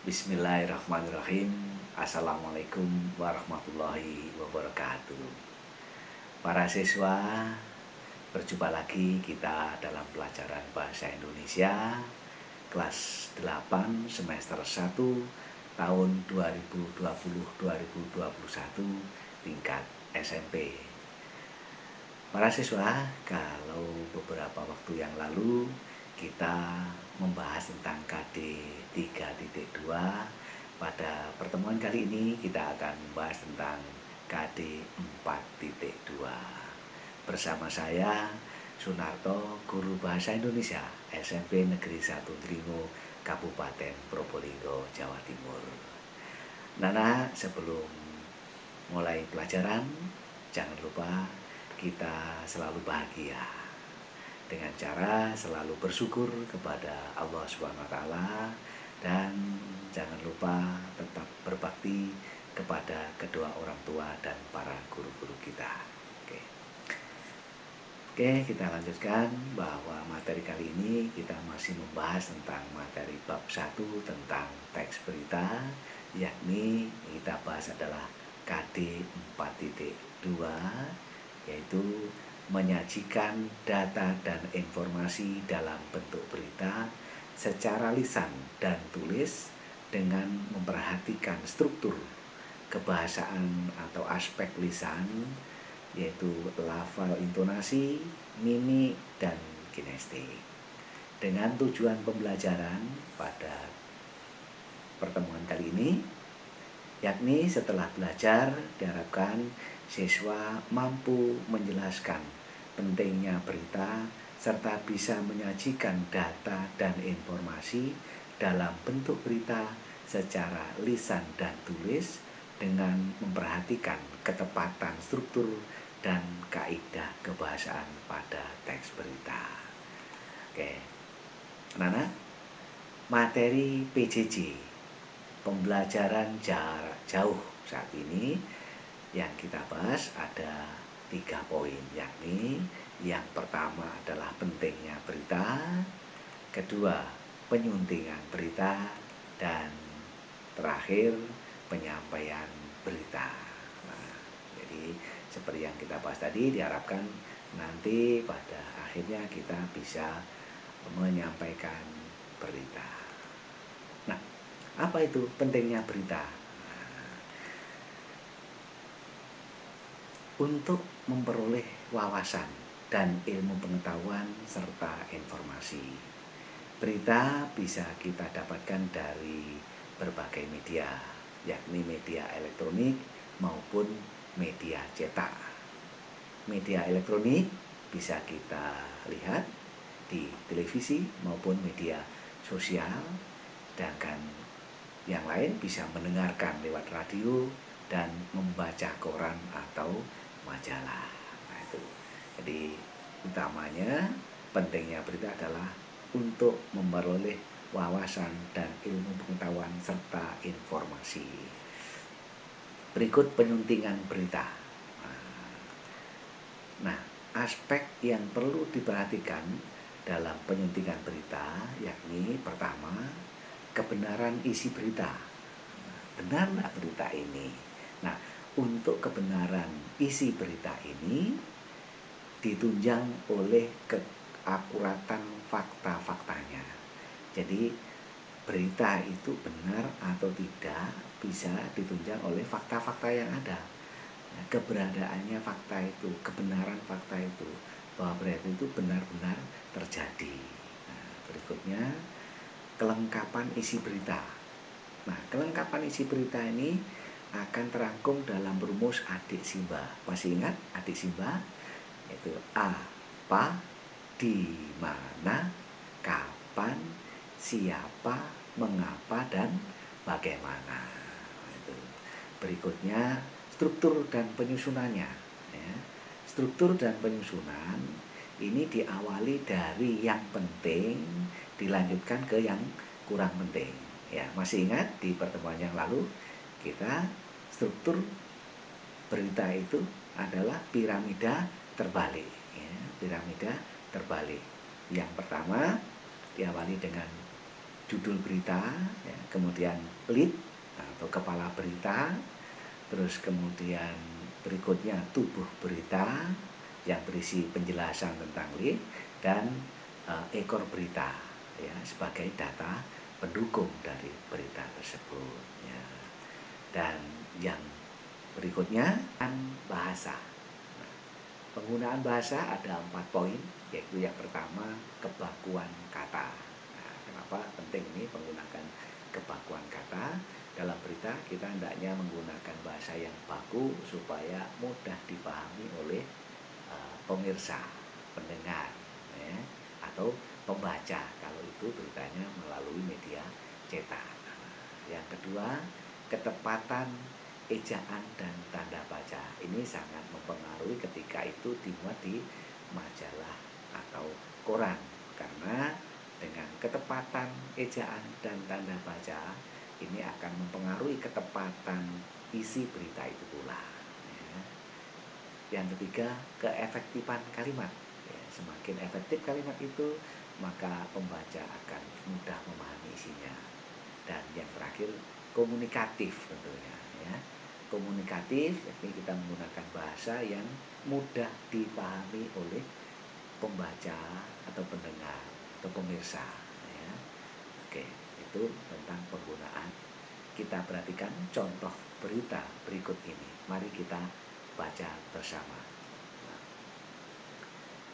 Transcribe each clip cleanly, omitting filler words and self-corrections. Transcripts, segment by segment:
Bismillahirrahmanirrahim. Assalamualaikum warahmatullahi wabarakatuh. Para siswa, berjumpa lagi kita dalam pelajaran Bahasa Indonesia kelas 8 semester 1 tahun 2020-2021 tingkat SMP. Para siswa, kalau beberapa waktu yang lalu kita membahas tentang KD 3.2, pada pertemuan kali ini kita akan membahas tentang KD 4.2 bersama saya Sunarto, guru Bahasa Indonesia SMP Negeri 1 Dringo, Kabupaten Probolinggo, Jawa Timur. Nana, sebelum mulai pelajaran, jangan lupa kita selalu bahagia dengan cara selalu bersyukur kepada Allah SWT, dan jangan lupa tetap berbakti kepada kedua orang tua dan para guru-guru kita. Oke, kita lanjutkan bahwa materi kali ini kita masih membahas tentang materi bab 1 tentang teks berita, yakni kita bahas adalah KD 4.2, yaitu menyajikan data dan informasi dalam bentuk berita secara lisan dan tulis dengan memperhatikan struktur kebahasaan atau aspek lisan, yaitu lafal, intonasi, mimik, dan kinestetik. Dengan tujuan pembelajaran pada pertemuan kali ini, yakni setelah belajar diharapkan siswa mampu menjelaskan pentingnya berita serta bisa menyajikan data dan informasi dalam bentuk berita secara lisan dan tulis dengan memperhatikan ketepatan struktur dan kaidah kebahasaan pada teks berita. Oke, Nana, materi PJJ, pembelajaran jarak jauh, saat ini yang kita bahas ada 3 poin, yakni yang pertama adalah pentingnya berita, kedua penyuntingan berita, dan terakhir penyampaian berita. Nah, jadi seperti yang kita bahas tadi, diharapkan nanti pada akhirnya kita bisa menyampaikan berita. Nah, apa itu pentingnya berita? Untuk memperoleh wawasan dan ilmu pengetahuan serta informasi, berita bisa kita dapatkan dari berbagai media, yakni media elektronik maupun media cetak. Media elektronik bisa kita lihat di televisi maupun media sosial, sedangkan yang lain bisa mendengarkan lewat radio dan membaca koran atau majalah. Nah, itu. Jadi utamanya pentingnya berita adalah untuk memperoleh wawasan dan ilmu pengetahuan serta informasi. Berikut penyuntingan berita. Nah, aspek yang perlu diperhatikan dalam penyuntingan berita yakni pertama, kebenaran isi berita. Benar nggak berita ini? Nah, untuk kebenaran isi berita ini ditunjang oleh keakuratan fakta-faktanya. Jadi berita itu benar atau tidak bisa ditunjang oleh fakta-fakta yang ada. Nah, keberadaannya fakta itu, kebenaran fakta itu, bahwa berita itu benar-benar terjadi. Nah, berikutnya kelengkapan isi berita. Nah, kelengkapan isi berita ini akan terangkum dalam rumus adik Simba. Masih ingat adik Simba? Itu apa, di mana, kapan, siapa, mengapa, dan bagaimana. Itu. Berikutnya struktur dan penyusunannya. Ya. Struktur dan penyusunan ini diawali dari yang penting, dilanjutkan ke yang kurang penting. Ya, masih ingat di pertemuan yang lalu kita struktur berita itu adalah piramida terbalik. Ya, piramida terbalik. Yang pertama diawali dengan judul berita, ya, kemudian lead atau kepala berita, terus kemudian berikutnya tubuh berita yang berisi penjelasan tentang lead, dan ekor berita, ya, sebagai data pendukung dari berita tersebut, ya. Dan yang berikutnya kan bahasa. Nah, penggunaan bahasa ada 4 poin, yaitu yang pertama kebakuan kata. Nah, kenapa penting ini menggunakan kebakuan kata? Dalam berita kita hendaknya menggunakan bahasa yang baku supaya mudah dipahami oleh pemirsa, pendengar, ya, atau pembaca kalau itu beritanya melalui media cetak. Yang kedua, ketepatan ejaan dan tanda baca. Ini sangat mempengaruhi ketika itu dimuat di majalah atau koran, karena dengan ketepatan ejaan dan tanda baca ini akan mempengaruhi ketepatan isi berita itu pula, ya. Yang ketiga, keefektifan kalimat, ya, semakin efektif kalimat itu maka pembaca akan mudah memahami isinya. Dan yang terakhir, komunikatif tentunya, ya. Komunikatif, yakni kita menggunakan bahasa yang mudah dipahami oleh pembaca atau pendengar atau pemirsa, ya. Oke, itu tentang penggunaan. Kita perhatikan contoh berita berikut ini. Mari kita baca bersama.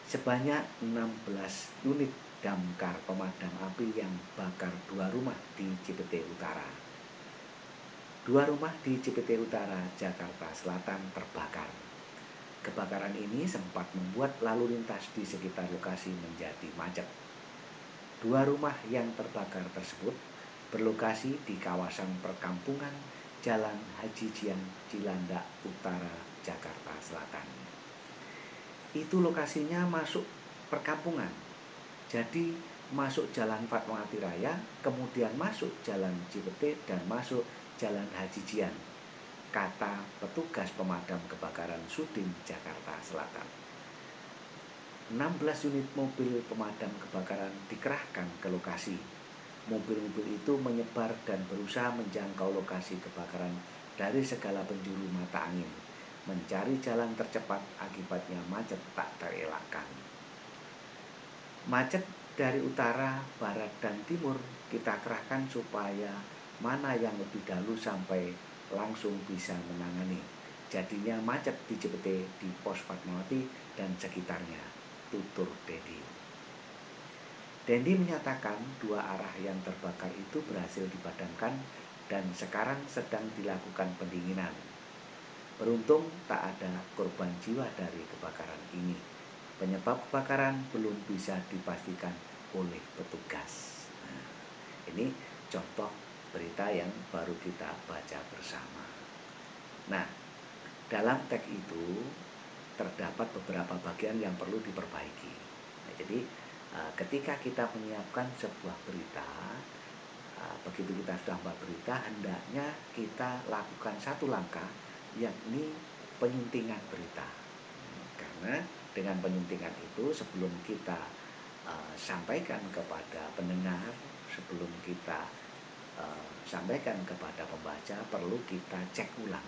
Sebanyak 16 unit damkar pemadam api yang bakar 2 rumah di Cipete Utara. 2 rumah di Cipete Utara, Jakarta Selatan terbakar. Kebakaran ini sempat membuat lalu lintas di sekitar lokasi menjadi macet. 2 rumah yang terbakar tersebut berlokasi di kawasan perkampungan Jalan Haji Jian, Cilandak Utara, Jakarta Selatan. Itu lokasinya masuk perkampungan. Jadi masuk Jalan Fatmawati Raya, kemudian masuk Jalan Cipete dan masuk Jalan Haji Jian, kata petugas pemadam kebakaran Sudin Jakarta Selatan. 16 unit mobil pemadam kebakaran dikerahkan ke lokasi. Mobil-mobil itu menyebar dan berusaha menjangkau lokasi kebakaran dari segala penjuru mata angin, mencari jalan tercepat, akibatnya macet tak terelakkan. Macet dari utara, barat, dan timur kita kerahkan supaya mana yang lebih dahulu sampai langsung bisa menangani. Jadinya macet di Cipete, di Pos Fatmawati dan sekitarnya, tutur Dedi. Dendi menyatakan 2 arah yang terbakar itu berhasil dipadamkan dan sekarang sedang dilakukan pendinginan. Beruntung tak ada korban jiwa dari kebakaran ini. Penyebab kebakaran belum bisa dipastikan oleh petugas. Nah, ini contoh berita yang baru kita baca bersama. Nah, dalam teks itu terdapat beberapa bagian yang perlu diperbaiki. Nah, jadi ketika kita menyiapkan sebuah berita, begitu kita sudah membuat berita, hendaknya kita lakukan satu langkah, yakni penyuntingan berita. Karena dengan penyuntingan itu sebelum kita sampaikan kepada pendengar, sebelum kita sampaikan kepada pembaca, perlu kita cek ulang,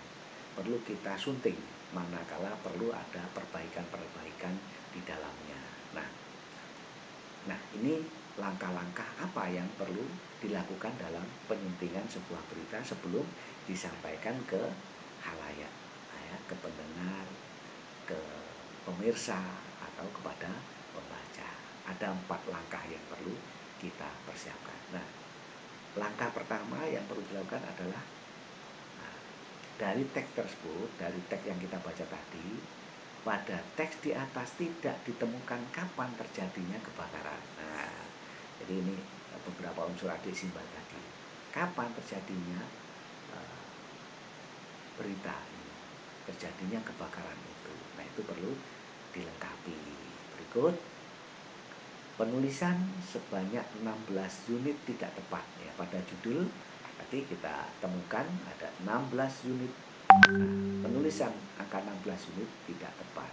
perlu kita sunting, manakala perlu ada perbaikan-perbaikan di dalamnya. Nah, ini langkah-langkah apa yang perlu dilakukan dalam penyuntingan sebuah berita sebelum disampaikan ke halayak, ya, ke pendengar, ke pemirsa, atau kepada pembaca. Ada 4 langkah yang perlu kita persiapkan. Nah, langkah pertama yang perlu dilakukan adalah dari teks tersebut, dari teks yang kita baca tadi, pada teks di atas tidak ditemukan kapan terjadinya kebakaran. Nah, jadi ini beberapa unsur adhesiva tadi. Kapan terjadinya berita ini, terjadinya kebakaran itu. Nah, itu perlu dilengkapi. Berikut, penulisan sebanyak 16 unit tidak tepat. Ya, pada judul tadi kita temukan ada 16 unit. Penulisan angka 16 unit tidak tepat.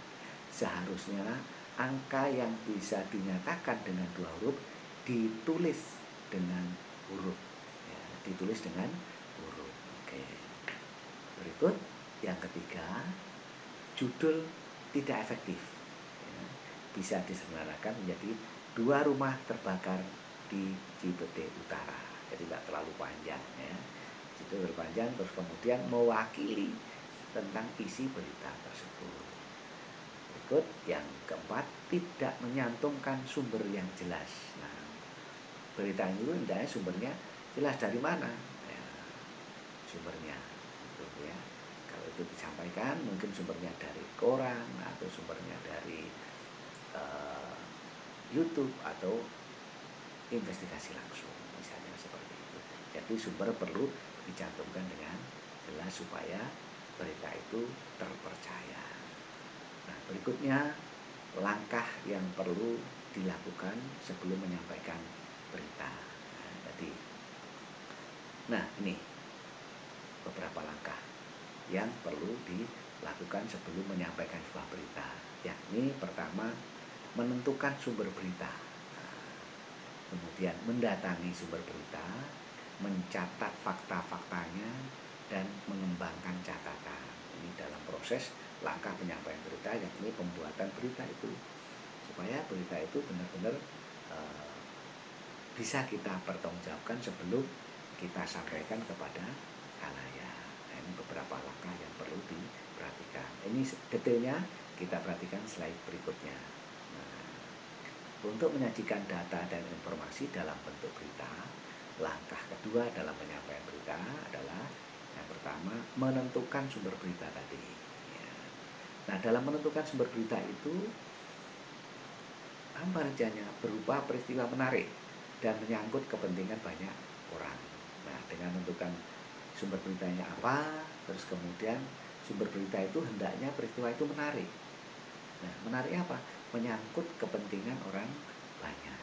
Seharusnya angka yang bisa dinyatakan dengan 2 huruf ditulis dengan huruf, ya, ditulis dengan huruf. Oke. Berikut yang ketiga, judul tidak efektif, ya, bisa disederhanakan menjadi 2 rumah terbakar di Cipete Utara. Jadi tidak terlalu panjang, ya. Itu berpanjang, terus kemudian mewakili tentang isi berita tersebut. Berikut yang keempat, tidak menyantumkan sumber yang jelas. Nah, berita itu hendaknya sumbernya jelas dari mana, ya, sumbernya gitu, ya. Kalau itu disampaikan mungkin sumbernya dari koran atau sumbernya dari YouTube atau investigasi langsung, misalnya seperti itu. Jadi sumber perlu dicantumkan dengan jelas supaya berita itu terpercaya. Nah, berikutnya langkah yang perlu dilakukan sebelum menyampaikan berita. Nah, ini beberapa langkah yang perlu dilakukan sebelum menyampaikan sebuah berita. Yakni pertama, menentukan sumber berita. Kemudian mendatangi sumber berita, mencatat fakta-faktanya, dan mengembangkan catatan. Ini dalam proses langkah penyampaian berita, yakni pembuatan berita itu, supaya berita itu benar-benar bisa kita pertanggungjawabkan sebelum kita sampaikan kepada khalayak. Ini beberapa langkah yang perlu diperhatikan. Ini detailnya kita perhatikan slide berikutnya. Untuk menyajikan data dan informasi dalam bentuk berita, langkah kedua dalam penyampaian berita adalah yang pertama, menentukan sumber berita tadi. Ya. Nah, dalam menentukan sumber berita itu apa saja berupa peristiwa menarik dan menyangkut kepentingan banyak orang. Nah, dengan menentukan sumber beritanya apa, terus kemudian sumber berita itu hendaknya peristiwa itu menarik. Nah, menariknya apa? Menyangkut kepentingan orang banyak.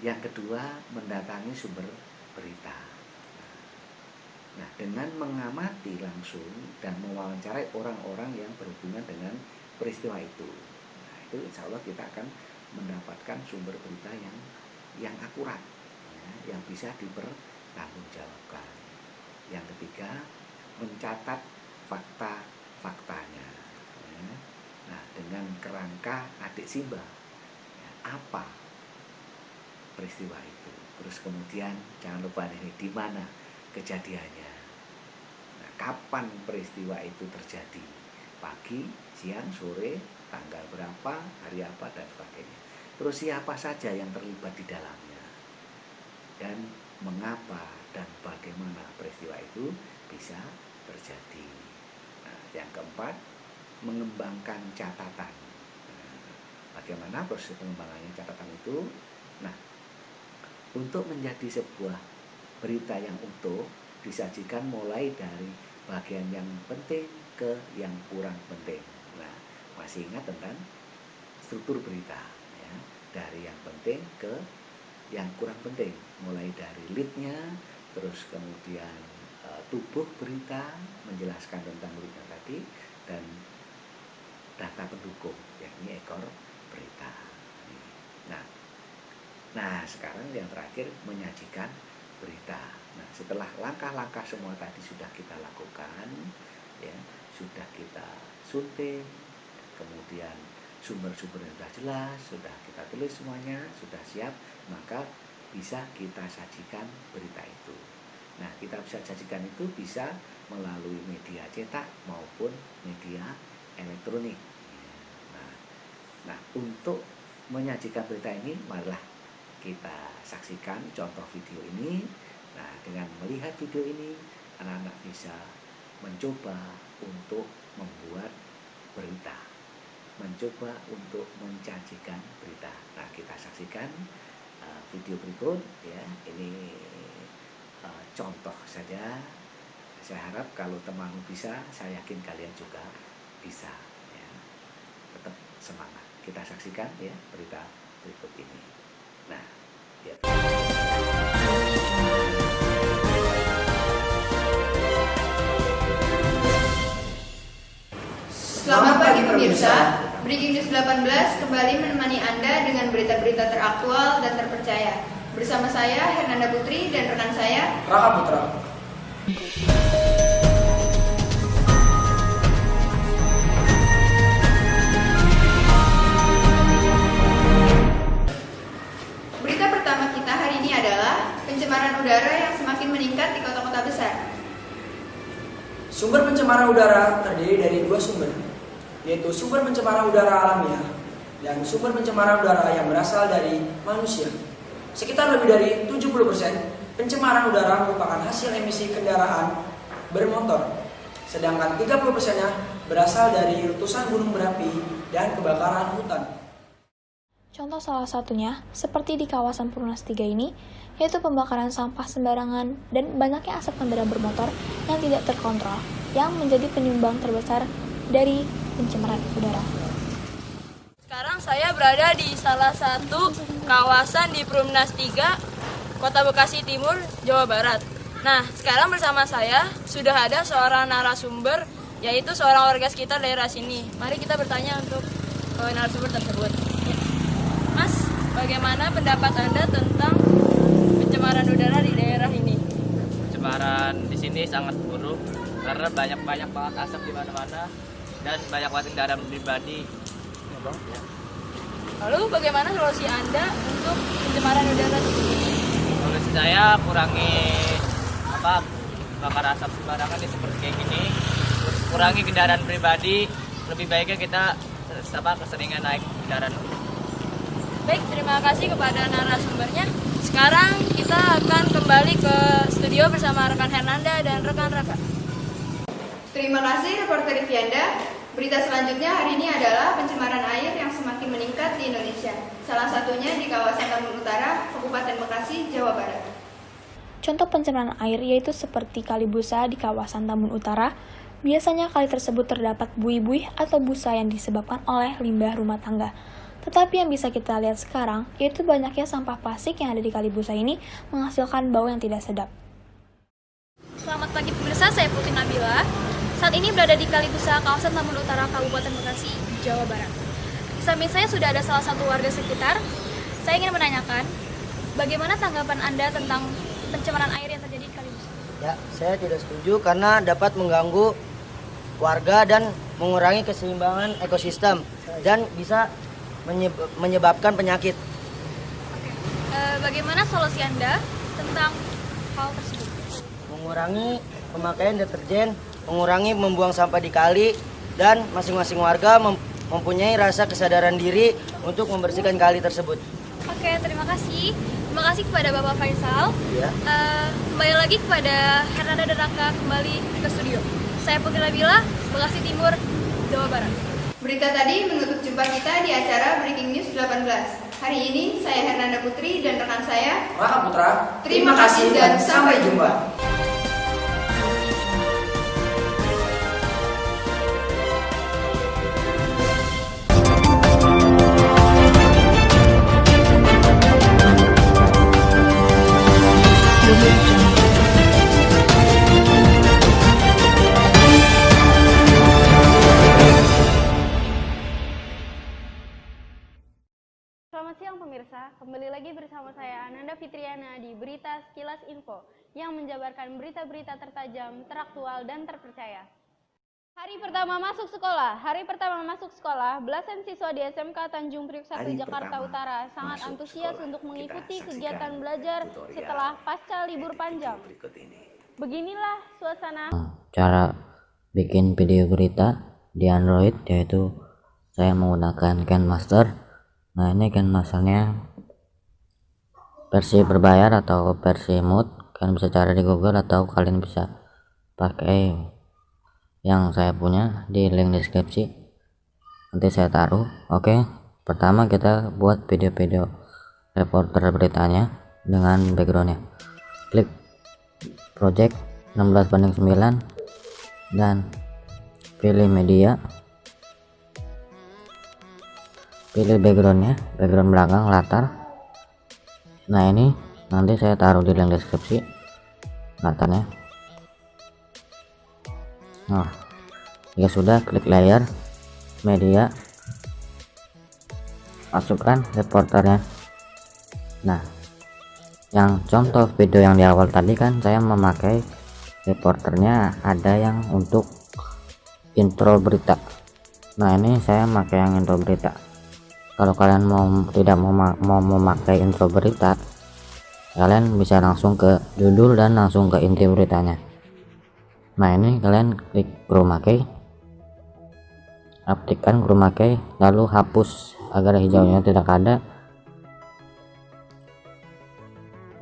Yang kedua, mendatangi sumber berita. Nah, dengan mengamati langsung dan mewawancarai orang-orang yang berhubungan dengan peristiwa itu. Nah, itu insya Allah kita akan mendapatkan sumber berita yang akurat, ya, yang bisa dipertanggungjawabkan. Yang ketiga, mencatat fakta-faktanya. Ya. Nah, dengan kerangka adik simba, ya, apa peristiwa itu, terus kemudian jangan lupa ini di mana kejadiannya, nah, kapan peristiwa itu terjadi, pagi, siang, sore, tanggal berapa, hari apa, dan sebagainya. Terus siapa saja yang terlibat di dalamnya, dan mengapa dan bagaimana peristiwa itu bisa terjadi. Nah, yang keempat, mengembangkan catatan. Bagaimana proses pengembangannya catatan itu? Nah, untuk menjadi sebuah berita yang utuh, disajikan mulai dari bagian yang penting ke yang kurang penting. Nah, masih ingat tentang struktur berita, ya, dari yang penting ke yang kurang penting, mulai dari lead-nya, terus kemudian tubuh berita menjelaskan tentang lead-nya tadi, dan data pendukung, yakni ekor berita. Nah, sekarang yang terakhir, menyajikan berita. Nah, setelah langkah-langkah semua tadi sudah kita lakukan, ya, sudah kita sunting, kemudian sumber-sumber yang sudah jelas, sudah kita tulis semuanya, sudah siap, maka bisa kita sajikan berita itu. Nah, kita bisa sajikan itu bisa melalui media cetak maupun media elektronik. Nah, untuk menyajikan berita ini, marilah kita saksikan contoh video ini. Nah, dengan melihat video ini, anak-anak bisa mencoba untuk membuat berita, mencoba untuk menyajikan berita. Nah, kita saksikan video berikut, ya. Ini contoh saja. Saya harap kalau temanmu bisa, saya yakin kalian juga bisa, ya. Tetap semangat. Kita saksikan, ya, berita berikut ini. Nah, ya. Selamat pagi pemirsa. Breaking News 18 kembali menemani Anda dengan berita-berita teraktual dan terpercaya. Bersama saya Hernanda Putri dan rekan saya Raka Putra. Berita pertama kita hari ini adalah pencemaran udara yang semakin meningkat di kota-kota besar. Sumber pencemaran udara terdiri dari dua sumber, yaitu sumber pencemaran udara alamiah dan sumber pencemaran udara yang berasal dari manusia. Sekitar lebih dari 70% pencemaran udara merupakan hasil emisi kendaraan bermotor, sedangkan 30%-nya berasal dari letusan gunung berapi dan kebakaran hutan. Contoh salah satunya, seperti di kawasan Perumnas 3 ini, yaitu pembakaran sampah sembarangan dan banyaknya asap kendaraan bermotor yang tidak terkontrol, yang menjadi penyumbang terbesar dari pencemaran udara. Sekarang saya berada di salah satu kawasan di Perumnas 3, Kota Bekasi Timur, Jawa Barat. Nah, sekarang bersama saya sudah ada seorang narasumber, yaitu seorang warga sekitar daerah sini. Mari kita bertanya untuk narasumber tersebut. Ya. Mas, bagaimana pendapat Anda tentang pencemaran udara di daerah ini? Pencemaran di sini sangat buruk karena banyak banget asap di mana-mana dan banyak banget kendaraan pribadi. Lalu bagaimana solusi Anda untuk pencemaran udara di sini? Solusi saya kurangi bakar asap sembarangan seperti kayak gini, terus kurangi kendaraan pribadi. Lebih baiknya kita keseringan naik kendaraan. Baik, terima kasih kepada narasumbernya. Sekarang kita akan kembali ke studio bersama rekan Hernanda dan rekan Raka. Terima kasih reporter Rivianda. Berita selanjutnya hari ini adalah pencemaran air yang semakin meningkat di Indonesia. Salah satunya di kawasan Tambun Utara, Kabupaten Bekasi, Jawa Barat. Contoh pencemaran air yaitu seperti kali busa di kawasan Tambun Utara. Biasanya kali tersebut terdapat buih-buih atau busa yang disebabkan oleh limbah rumah tangga. Tetapi yang bisa kita lihat sekarang, yaitu banyaknya sampah plastik yang ada di kali busa ini menghasilkan bau yang tidak sedap. Selamat pagi pemirsa, saya Putri Nabila. Saat ini berada di Kali Busa, kawasan Tambun Utara, Kabupaten Bekasi, Jawa Barat. Di samping saya sudah ada salah satu warga sekitar. Saya ingin menanyakan, bagaimana tanggapan Anda tentang pencemaran air yang terjadi di Kali Busa? Ya, saya tidak setuju karena dapat mengganggu warga dan mengurangi keseimbangan ekosistem dan bisa menyebabkan penyakit. Bagaimana solusi Anda tentang hal tersebut? Mengurangi pemakaian deterjen, mengurangi membuang sampah di kali, dan masing-masing warga mempunyai rasa kesadaran diri untuk membersihkan kali tersebut. Oke, terima kasih. Terima kasih kepada Bapak Faisal. Ya. Kembali lagi kepada Hernanda dan Raka kembali ke studio. Saya Putri Nabila, Bekasi Timur, Jawa Barat. Berita tadi menutup jumpa kita di acara Breaking News 18. Hari ini saya Hernanda Putri dan rekan saya Raka Putra. Terima kasih dan sampai jumpa. Selamat siang pemirsa, kembali lagi bersama saya Ananda Fitriana di Berita Sekilas Info yang menjabarkan berita-berita tertajam, teraktual, dan terpercaya. Hari pertama masuk sekolah, belasan siswa di SMK Tanjung Priok 1 Jakarta Utara sangat antusias untuk mengikuti kegiatan belajar setelah pasca libur panjang. Beginilah suasana. Cara bikin video berita di Android, yaitu saya menggunakan KineMaster. Nah, ini KineMasternya versi berbayar atau versi mood. Kalian bisa cari di Google atau kalian bisa pakai yang saya punya di link deskripsi. Nanti saya taruh. Oke, pertama kita buat video-video reporter beritanya dengan backgroundnya. Klik project 16:9 dan pilih media, pilih backgroundnya, background belakang latar. Nah, ini nanti saya taruh di link deskripsi latarnya. Nah, jika sudah, klik layer media, masukkan reporternya. Nah, Yang contoh video yang di awal tadi kan saya memakai reporternya ada yang untuk intro berita. Nah ini saya pakai yang intro berita. Kalau kalian tidak mau memakai intro berita, kalian bisa langsung ke judul dan langsung ke inti beritanya. Nah ini kalian klik chroma key, aktifkan chroma key, lalu hapus agar hijaunya tidak ada.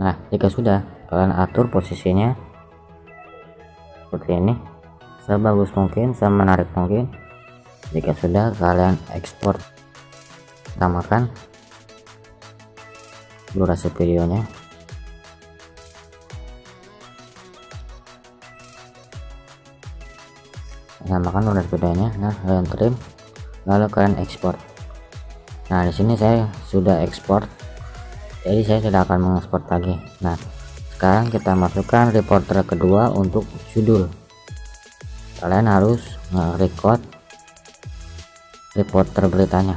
Nah jika sudah, kalian atur posisinya seperti ini, sebagus mungkin, semenarik mungkin. Jika sudah, kalian ekspor, tambahkan durasi videonya. Tambahkan durasi videonya. Nah kalian trim, lalu kalian ekspor. Nah di sini saya sudah ekspor, jadi saya tidak akan mengekspor lagi. Nah sekarang kita masukkan reporter kedua untuk judul. Kalian harus nge-record reporter beritanya.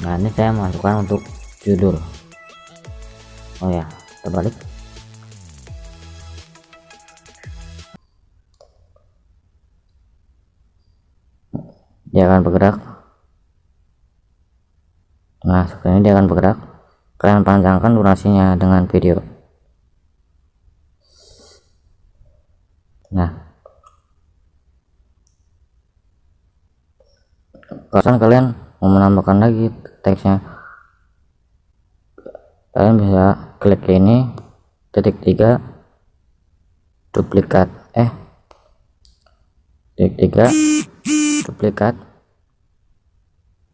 Nah ini saya masukkan untuk judul. Oh ya, terbalik. Dia akan bergerak. Nah seperti ini dia akan bergerak. Kalian panjangkan durasinya dengan video. Nah kalau kalian mau menambahkan lagi teksnya, kalian bisa klik ini titik 3 duplikat titik 3 duplikat.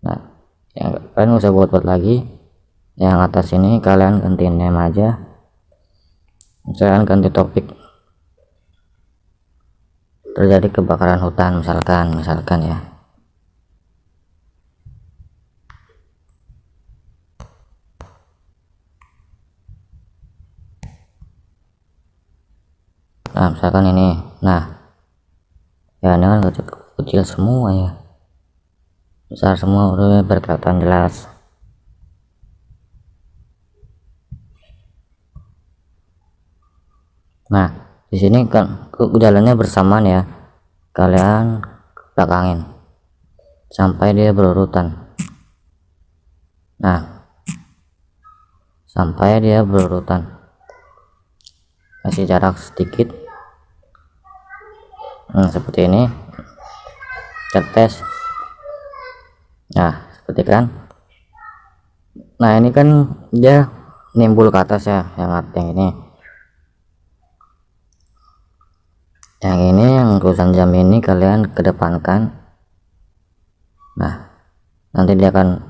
Nah yang kalian nggak usah buat-buat lagi. Yang atas ini kalian ganti name aja, misalkan ganti topik terjadi kebakaran hutan misalkan ya. Nah misalkan ini, nah ya ini kan kecil semua ya, besar semua udah berkelihatan jelas. Nah di sini kan jalannya bersamaan ya, kalian belakangin sampai dia berurutan. Nah sampai dia berurutan, kasih jarak sedikit. Nah seperti ini, tes. Nah seperti kan, nah ini kan dia nimbul ke atas ya, yang ini yang tulisan jam ini kalian kedepankan. Nah nanti dia akan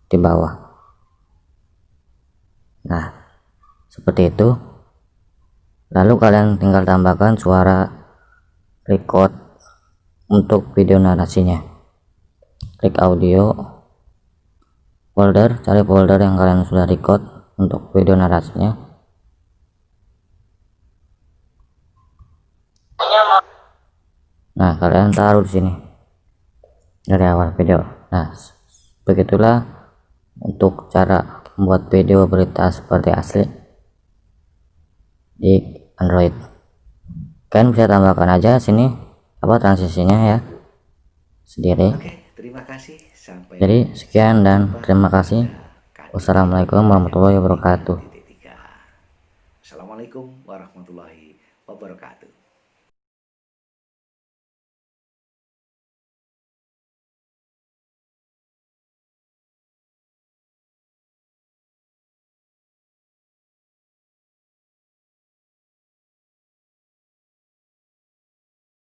di bawah. Nah seperti itu. Lalu kalian tinggal tambahkan suara record untuk video narasinya. Klik audio, folder, cari folder yang kalian sudah record untuk video narasinya. Nah kalian taruh di sini dari awal video. Nah begitulah untuk cara membuat video berita seperti asli di Android. Kalian bisa tambahkan aja sini transisinya ya sendiri. Oke, terima kasih. Sampai Jadi sekian dan terima kasih. Wassalamualaikum warahmatullahi wabarakatuh. Assalamualaikum warahmatullahi wabarakatuh.